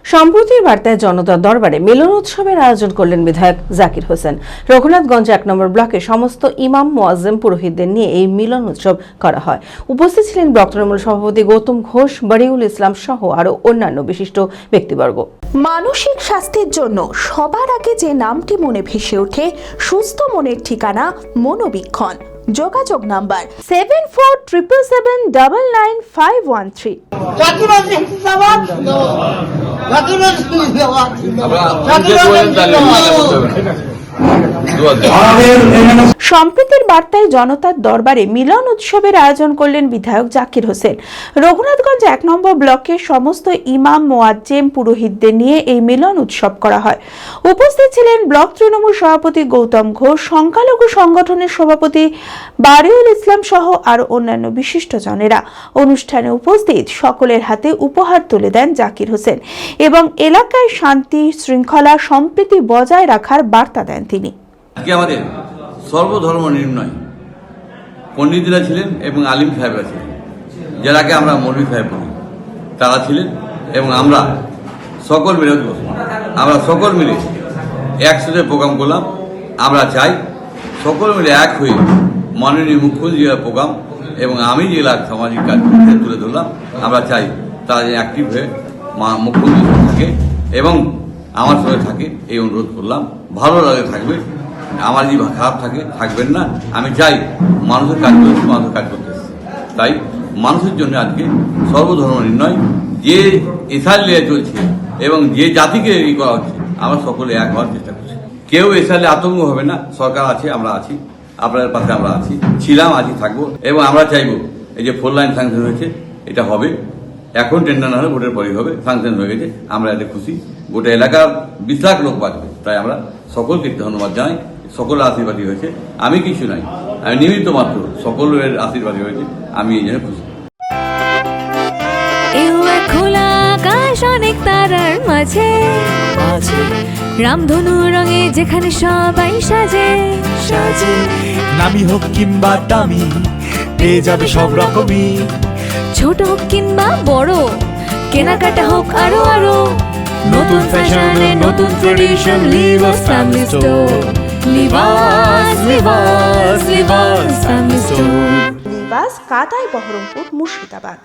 সম্প্রতি বার্তায় জনতার দরবারে মিলন উৎসবের আয়োজন করলেন বিধায়ক জাকির হোসেন। রঘুনাথগঞ্জ ১ নম্বর ব্লকে সমস্ত ইমাম মুয়াজ্জিম পুরোহিতদের নিয়ে এই মিলন উৎসব করা হয়। উপস্থিত ছিলেন ব্লক তৃণমূল সভাপতি গৌতম ঘোষ, বাড়িউল ইসলাম সহ আরো অন্যান্য বিশিষ্ট ব্যক্তিবর্গ। মানসিক স্বাস্থ্যের জন্য সবার আগে যে নামটি মনে ভেসে ওঠে, সুস্থ মনের ঠিকানা মনোবীক্ষণ। যোগাযোগ নাম্বার 7477799513। সম্প্রীতির বার্তায় জনতার দরবারে মিলন উৎসবের আয়োজন করলেন বিধায়ক জাকির হোসেন। রঘুনাথগঞ্জ ১ নম্বর ব্লকের সমস্ত ইমাম মুয়াজ্জিম পুরোহিতদের নিয়ে এই মিলন উৎসব করা হয়। উপস্থিত ছিলেন ব্লক তৃণমূল সভাপতি গৌতম ঘোষ, সংখ্যালঘু সংগঠনের সভাপতি বাড়িউল ইসলাম সহ আরো অন্যান্য বিশিষ্টজনেরা। অনুষ্ঠানে উপস্থিত সকলের হাতে উপহার তুলে দেন জাকির হোসেন এবং এলাকায় শান্তি শৃঙ্খলা সম্প্রীতি বজায় রাখার বার্তা দেন তিনি। আজকে আমাদের সর্বধর্ম নির্ণয় পণ্ডিতরা ছিলেন এবং আলিম সাহেবরা ছিলেন, যারাকে আমরা মৌলভী সাহেব বলি, তারা ছিলেন এবং আমরা সকল মিলে একসাথে প্রোগ্রাম করলাম। আমরা চাই সকল মিলে এক হয়ে মাননীয় মুখ্যমন্ত্রীর প্রোগ্রাম এবং আমি জেলার সামাজিক কাজ তুলে ধরলাম। আমরা চাই তারা যে অ্যাক্টিভ হয়ে মুখ্যমন্ত্রী থাকে এবং আমার সঙ্গে থাকে, এই অনুরোধ করলাম। ভালো লাগে থাকবে, আমার যদি খারাপ থাকে থাকবেন না। আমি চাই মানুষের কাজ করতে, মানুষের কাজ করতে, তাই মানুষের জন্য আজকে সর্বধর্ম নির্ণয় যে এসআর নিয়ে চলছে এবং যে জাতিকে এই করা হচ্ছে, আমরা সকলে এক হওয়ার চেষ্টা করছি। কেউ এসআরে আতঙ্ক হবে না, সরকার আছে, আমরা আছি, আপনাদের পাশে আমরা আছি, ছিলাম, আছি, থাকবো। এবং আমরা চাইবো এই যে 4 লাইন স্যাংশন হয়েছে, এটা হবে, এখন টেন্ডার না হলে ভোটের পরেই হবে, স্যাংশন হয়ে গেছে, আমরা এতে খুশি। গোটা এলাকার 20 লাখ লোক বাঁচবে, তাই আমরা সকলকে ধন্যবাদ জানাই। সকলের আশীর্বাদই হয়েছে, আমি কিছু নাই, আমি নিমিত্ত মাত্র, সকলের আশীর্বাদই হয়েছে, আমি এই জন্য খুশি। খোলা আকাশ অনেক তারার মাঝে আছে রামধনু রঙে, যেখানে সবাই সাজে সাজে। নামি হোক কিংবা দামি, পেয়ে যাবে সব রকমই, ছোট হোক কিংবা বড়, কেনাকাটা হোক আরো আরো। নতুন ফ্যাশনে নতুন tradition, Libas family store. Libas Libas Libas family store. Libas, কাতাই, বহরমপুর, মুর্শিদাবাদ।